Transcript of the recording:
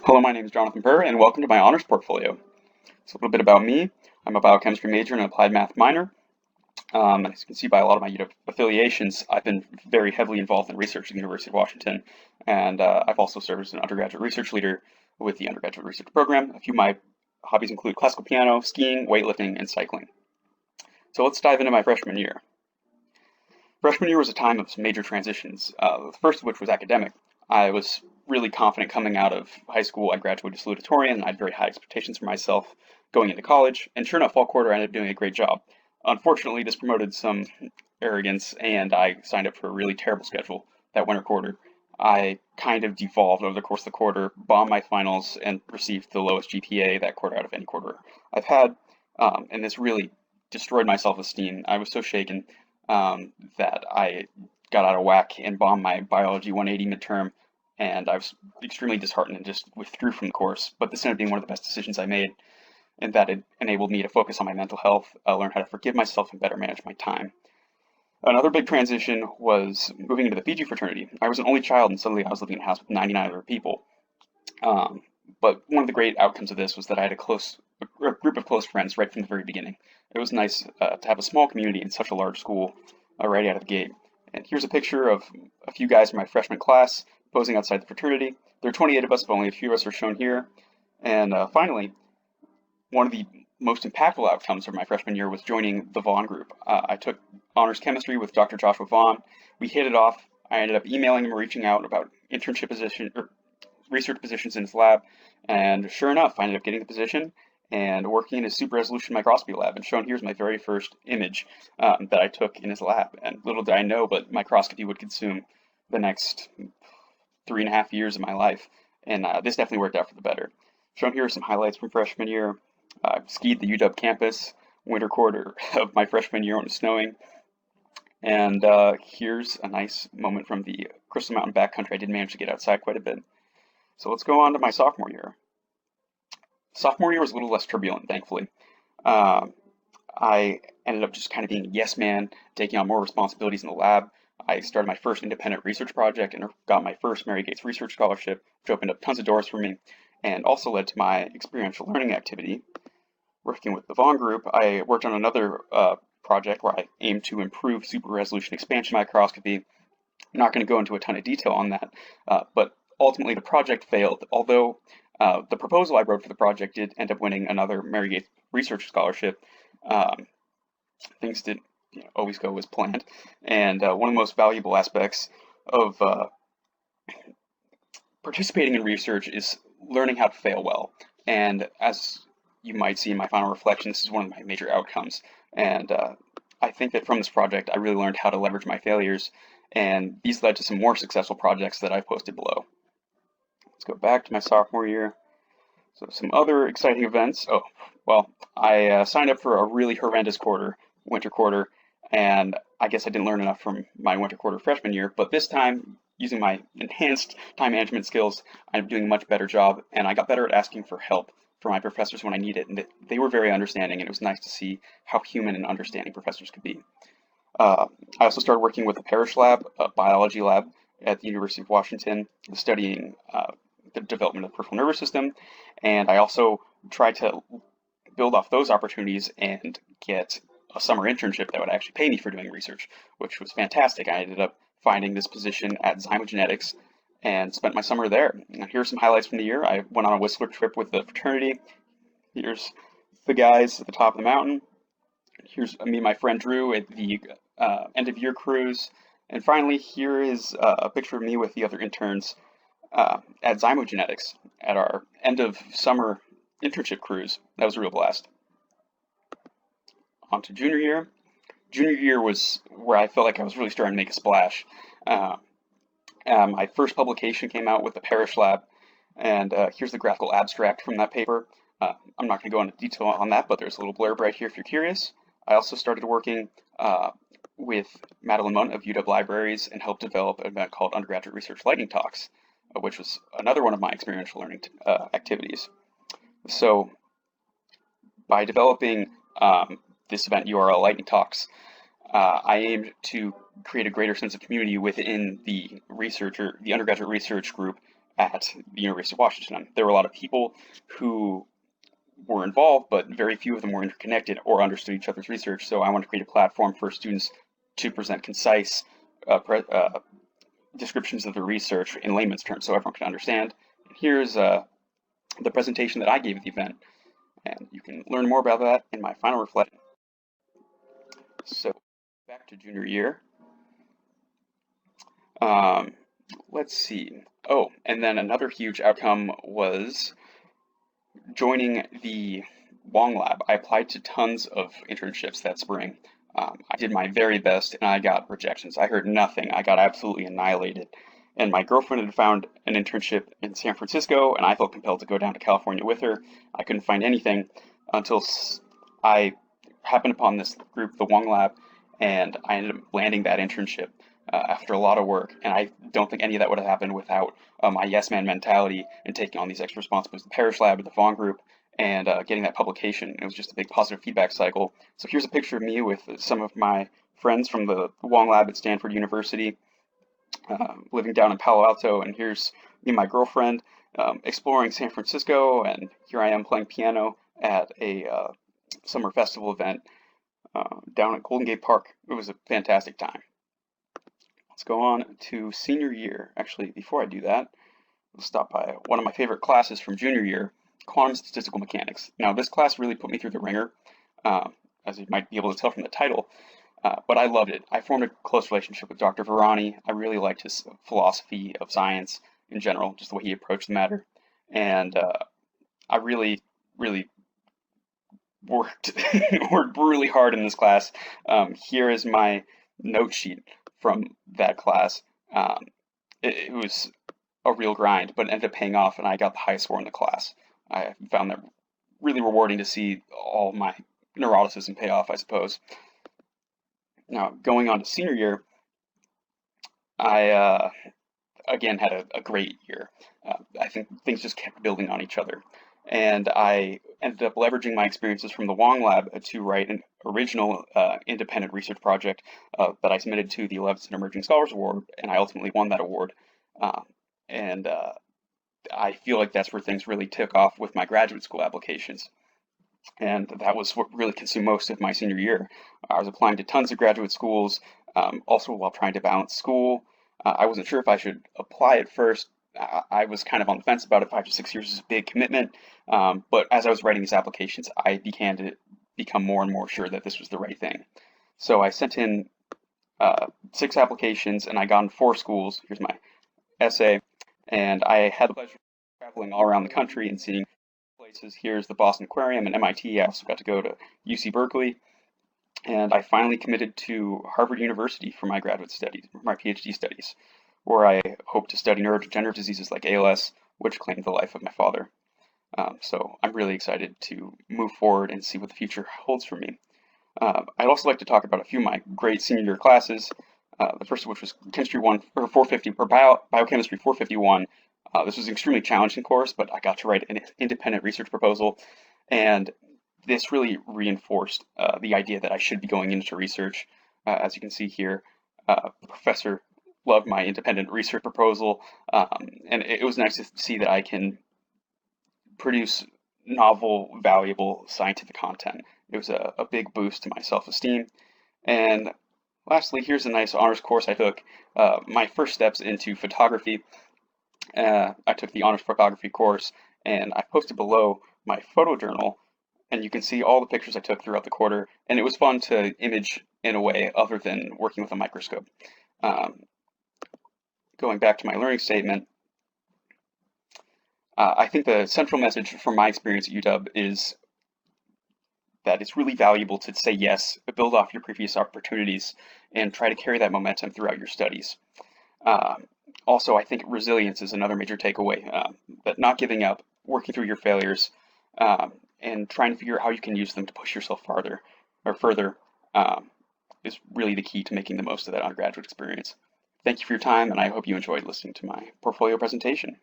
Hello, my name is Jonathan Burr, and welcome to my honors portfolio. So, a little bit about me. I'm a biochemistry major and an applied math minor. As you can see by a lot of my UW affiliations, I've been very heavily involved in research at the University of Washington, and I've also served as an undergraduate research leader with the undergraduate research program. A few of my hobbies include classical piano, skiing, weightlifting, and cycling. So, let's dive into my freshman year. Freshman year was a time of some major transitions, the first of which was academic. I was really confident coming out of high school. I graduated salutatorian, and I had very high expectations for myself going into college. And sure enough, fall quarter, I ended up doing a great job. Unfortunately, this promoted some arrogance, and I signed up for a really terrible schedule that winter quarter. I kind of devolved over the course of the quarter, bombed my finals, and received the lowest GPA that quarter out of any quarter I've had. And this really destroyed my self esteem. I was so shaken that I got out of whack and bombed my biology 180 midterm, and I was extremely disheartened and just withdrew from the course. But this ended up being one of the best decisions I made, and that it enabled me to focus on my mental health, learn how to forgive myself, and better manage my time. Another big transition was moving into the Fiji fraternity. I was an only child, and suddenly I was living in a house with 99 other people. Um, but one of the great outcomes of this was that I had a group of close friends right from the very beginning. It was nice to have a small community in such a large school right out of the gate. And here's a picture of a few guys from my freshman class posing outside the fraternity. There are 28 of us, but only a few of us are shown here. And finally, one of the most impactful outcomes of my freshman year was joining the Vaughan group. I took honors chemistry with Dr. Joshua Vaughan. We hit it off. I ended up emailing him, reaching out about internship position or research positions in his lab, and sure enough, I ended up getting the position and working in his super resolution microscopy lab. And shown here is my very first image that I took in his lab. And little did I know, but microscopy would consume the next 3.5 years of my life. And this definitely worked out for the better. Shown here are some highlights from freshman year. I skied the UW campus winter quarter of my freshman year when it was snowing. And here's a nice moment from the Crystal Mountain backcountry. I did manage to get outside quite a bit. So let's go on to my sophomore year. Sophomore year was a little less turbulent, thankfully. Um, I ended up just kind of being a yes man, taking on more responsibilities in the lab. I started my first independent research project and got my first Mary Gates Research Scholarship, which opened up tons of doors for me and also led to my experiential learning activity. Working with the Vaughan group, I worked on another project where I aimed to improve super resolution expansion microscopy. I'm not going to go into a ton of detail on that, but ultimately the project failed, although the proposal I wrote for the project did end up winning another Mary Gates Research Scholarship. Um, Things didn't always go as planned, and one of the most valuable aspects of participating in research is learning how to fail well. And as you might see in my final reflection, this is one of my major outcomes. And I think that from this project, I really learned how to leverage my failures, and these led to some more successful projects that I've posted below. Let's go back to my sophomore year. So some other exciting events. Oh, well, I signed up for a really horrendous winter quarter, and I guess I didn't learn enough from my winter quarter freshman year, but this time, using my enhanced time management skills, I'm doing a much better job, and I got better at asking for help from my professors when I needed it, and they were very understanding, and it was nice to see how human and understanding professors could be. I also started working with the Parrish lab, a biology lab at the University of Washington, studying the development of the peripheral nervous system, and I also tried to build off those opportunities and get a summer internship that would actually pay me for doing research, which was fantastic. I ended up finding this position at Zymogenetics and spent my summer there. And here are some highlights from the year. I went on a Whistler trip with the fraternity. Here's the guys at the top of the mountain. Here's me and my friend Drew at the end of year cruise. And finally, here is a picture of me with the other interns at Zymogenetics at our end of summer internship cruise. That was a real blast. On to junior year. Junior year was where I felt like I was really starting to make a splash. My first publication came out with the Parrish lab, and here's the graphical abstract from that paper. I'm not going to go into detail on that, but there's a little blurb right here if you're curious. I also started working with Madeline Munt of UW Libraries and helped develop an event called Undergraduate Research Lightning Talks, which was another one of my experiential learning activities. So by developing this event URL Lightning Talks, I aimed to create a greater sense of community within the undergraduate research group at the University of Washington. There were a lot of people who were involved, but very few of them were interconnected or understood each other's research. So I wanted to create a platform for students to present concise descriptions of the research in layman's terms so everyone can understand. Here's the presentation that I gave at the event, and you can learn more about that in my final reflection. So back to junior year. Let's see. Oh, and then another huge outcome was joining the Vaughan lab. I applied to tons of internships that spring. I did my very best and I got rejections. I heard nothing. I got absolutely annihilated. And my girlfriend had found an internship in San Francisco, and I felt compelled to go down to California with her. I couldn't find anything until I happened upon this group, the Vaughan Lab, and I ended up landing that internship after a lot of work. And I don't think any of that would have happened without my yes man mentality and taking on these extra responsibilities. The Parrish Lab, the Vaughan group, and getting that publication. It was just a big positive feedback cycle. So here's a picture of me with some of my friends from the Vaughan Lab at Stanford University, living down in Palo Alto, and here's me and my girlfriend exploring San Francisco, and here I am playing piano at a summer festival event down at Golden Gate Park. It was a fantastic time. Let's go on to senior year. Actually, before I do that, we'll stop by one of my favorite classes from junior year, quantum statistical mechanics. Now, this class really put me through the ringer, as you might be able to tell from the title. But I loved it. I formed a close relationship with Dr. Vaughan. I really liked his philosophy of science in general, just the way he approached the matter. And I really, really worked worked really hard in this class. Here is my note sheet from that class. It was a real grind, but it ended up paying off, and I got the highest score in the class. I found that really rewarding to see all my neuroticism pay off, I suppose. Now, going on to senior year, I again had a great year. I think things just kept building on each other. And I ended up leveraging my experiences from the Wong Lab to write an original independent research project that I submitted to the 11th Emerging Scholars Award, and I ultimately won that award. And I feel like that's where things really took off with my graduate school applications. And that was what really consumed most of my senior year. I was applying to tons of graduate schools, also while trying to balance school. I wasn't sure if I should apply at first. I was kind of on the fence about it. 5 to 6 years is a big commitment. But as I was writing these applications, I began to become more and more sure that this was the right thing. So I sent in 6 applications, and I got in 4 schools. Here's my essay. And I had the pleasure of traveling all around the country and seeing places. Here's the Boston Aquarium and MIT. I also got to go to UC Berkeley. And I finally committed to Harvard University for my graduate studies, my PhD studies, where I hope to study neurodegenerative diseases like ALS, which claimed the life of my father. So I'm really excited to move forward and see what the future holds for me. I'd also like to talk about a few of my great senior year classes. The first of which was Chemistry 1 or 450 or Biochemistry 451. This was an extremely challenging course, but I got to write an independent research proposal, and this really reinforced the idea that I should be going into research. As you can see here, the professor loved my independent research proposal, and it was nice to see that I can produce novel, valuable scientific content. It was a big boost to my self-esteem. And lastly, here's a nice honors course I took. My first steps into photography. I took the honors photography course, and I posted below my photo journal, and you can see all the pictures I took throughout the quarter, and it was fun to image in a way other than working with a microscope. Going back to my learning statement, I think the central message from my experience at UW is that it's really valuable to say yes, build off your previous opportunities, and try to carry that momentum throughout your studies. Also, I think resilience is another major takeaway, that not giving up, working through your failures, and trying to figure out how you can use them to push yourself farther or further is really the key to making the most of that undergraduate experience. Thank you for your time, and I hope you enjoyed listening to my portfolio presentation.